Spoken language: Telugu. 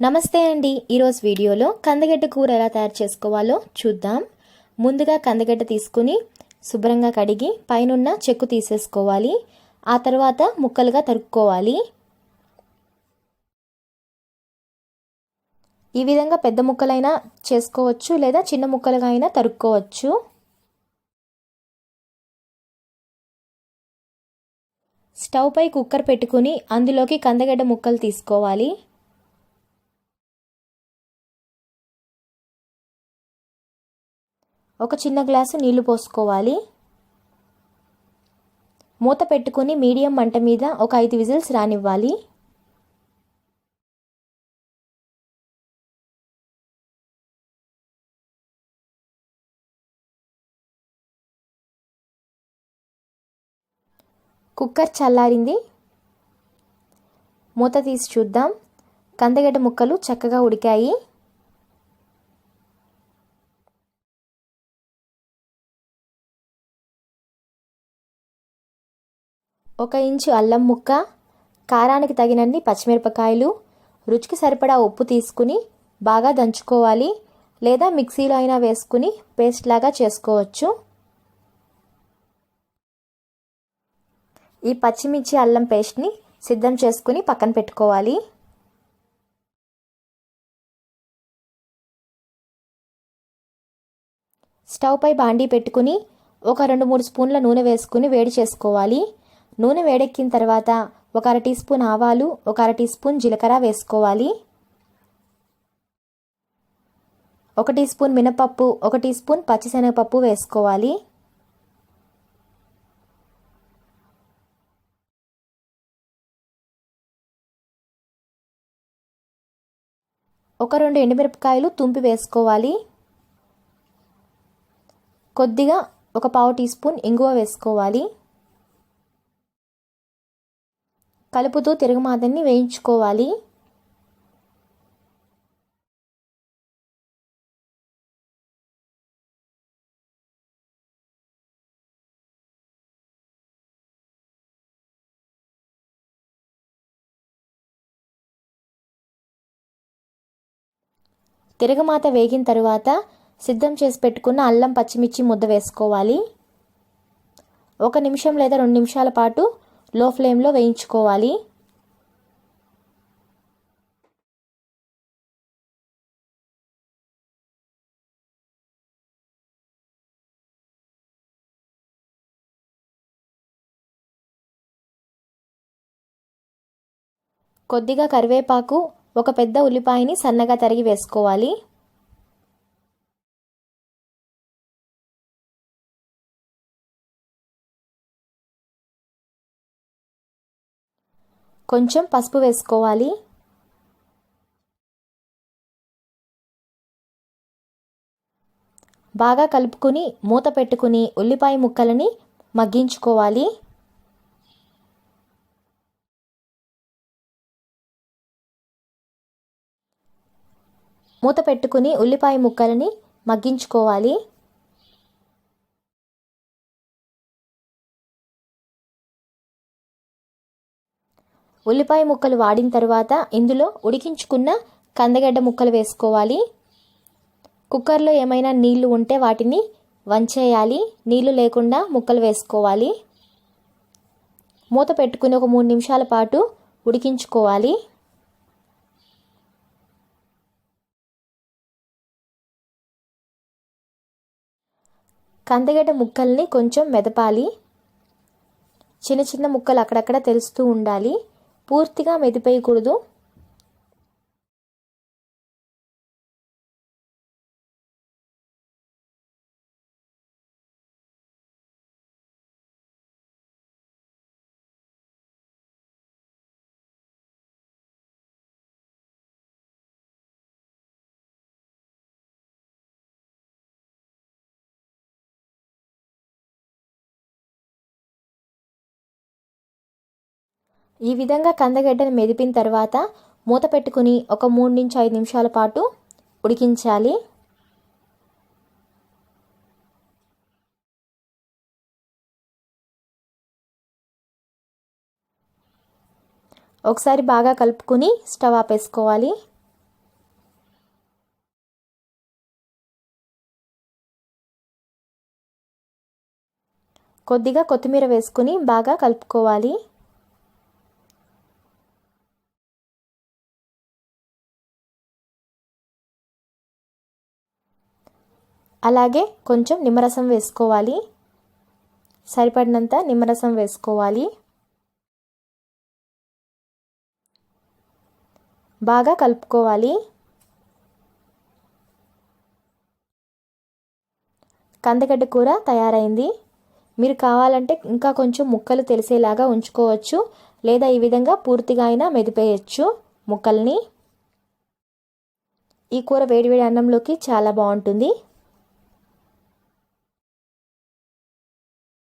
నమస్తే అండి. ఈరోజు వీడియోలో కందగడ్డ కూర ఎలా తయారు చేసుకోవాలో చూద్దాం. ముందుగా కందగడ్డ తీసుకుని శుభ్రంగా కడిగి పైనున్న చెక్కు తీసేసుకోవాలి. ఆ తర్వాత ముక్కలుగా తరుక్కోవాలి. ఈ విధంగా పెద్ద ముక్కలైనా చేసుకోవచ్చు లేదా చిన్న ముక్కలుగా అయినా తరుక్కోవచ్చు. స్టవ్ పై కుక్కర్ పెట్టుకుని అందులోకి కందగడ్డ ముక్కలు తీసుకోవాలి. ఒక చిన్న గ్లాసు నీళ్లు పోసుకోవాలి. మూత పెట్టుకుని మీడియం మంట మీద ఒక 5 విజిల్స్ రానివ్వాలి. కుక్కర్ చల్లారింది. మూత తీసి చూద్దాం. కందగడ్డ ముక్కలు చక్కగా ఉడికాయి. ఒక ఇంచు అల్లం ముక్క, కారానికి తగినన్ని పచ్చిమిరపకాయలు, రుచికి సరిపడా ఉప్పు తీసుకుని బాగా దంచుకోవాలి. లేదా మిక్సీలో అయినా వేసుకుని పేస్ట్ లాగా చేసుకోవచ్చు. ఈ పచ్చిమిర్చి అల్లం పేస్ట్ని సిద్ధం చేసుకుని పక్కన పెట్టుకోవాలి. స్టవ్ పై బాండీ పెట్టుకుని ఒక 2-3 స్పూన్ల నూనె వేసుకుని వేడి చేసుకోవాలి. నూనె వేడెక్కిన తర్వాత ఒక 1/2 టీ స్పూన్ ఆవాలు, ఒక 1/2 టీ స్పూన్ జీలకర్ర వేసుకోవాలి. 1 టీ స్పూన్ మినపప్పు, 1 టీ స్పూన్ పచ్చిశనగపప్పు వేసుకోవాలి. ఒక 2 ఎండుమిరపకాయలు తుంపి వేసుకోవాలి. కొద్దిగా ఒక 1/2 టీ స్పూన్ ఇంగువ వేసుకోవాలి. కలుపుతూ తిరగమాతని వేయించుకోవాలి. తిరగమాత వేగిన తరువాత సిద్ధం చేసి పెట్టుకున్న అల్లం పచ్చిమిర్చి ముద్ద వేసుకోవాలి. 1 నిమిషం లేదా 2 నిమిషాల పాటు లో ఫ్లేమ్లో వేయించుకోవాలి. కొద్దిగా కరివేపాకు, ఒక పెద్ద ఉల్లిపాయని సన్నగా తరిగి వేసుకోవాలి. కొంచెం పసుపు వేసుకోవాలి. బాగా కలుపుకుని మూత పెట్టుకుని ఉల్లిపాయ ముక్కలని మగ్గించుకోవాలి. మూత పెట్టుకుని ఉల్లిపాయ ముక్కలని మగ్గించుకోవాలి. ఉల్లిపాయ ముక్కలు వాడిన తర్వాత ఇందులో ఉడికించుకున్న కందగడ్డ ముక్కలు వేసుకోవాలి. కుక్కర్లో ఏమైనా నీళ్లు ఉంటే వాటిని వంచేయాలి. నీళ్లు లేకుండా ముక్కలు వేసుకోవాలి. మూత పెట్టుకుని ఒక 3 నిమిషాల పాటు ఉడికించుకోవాలి. కందగడ్డ ముక్కల్ని కొంచెం మెదపాలి. చిన్న చిన్న ముక్కలు అక్కడక్కడ తెలుస్తూ ఉండాలి. పూర్తిగా మెదిపేయకూడదు. ఈ విధంగా కందగడ్డను మెదిపిన తర్వాత మూత పెట్టుకుని ఒక 3 నుంచి 5 నిమిషాల పాటు ఉడికించాలి. ఒకసారి బాగా కలుపుకుని స్టవ్ ఆపేసుకోవాలి. కొద్దిగా కొత్తిమీర వేసుకుని బాగా కలుపుకోవాలి. అలాగే కొంచెం నిమ్మరసం వేసుకోవాలి. సరిపడినంత నిమ్మరసం వేసుకోవాలి. బాగా కలుపుకోవాలి. కందగడ్డ కూర తయారైంది. మీరు కావాలంటే ఇంకా కొంచెం ముక్కలు తెలిసేలాగా ఉంచుకోవచ్చు, లేదా ఈ విధంగా పూర్తిగా అయినా మెదిపేయచ్చు ముక్కల్ని. ఈ కూర వేడివేడి అన్నంలోకి చాలా బాగుంటుంది.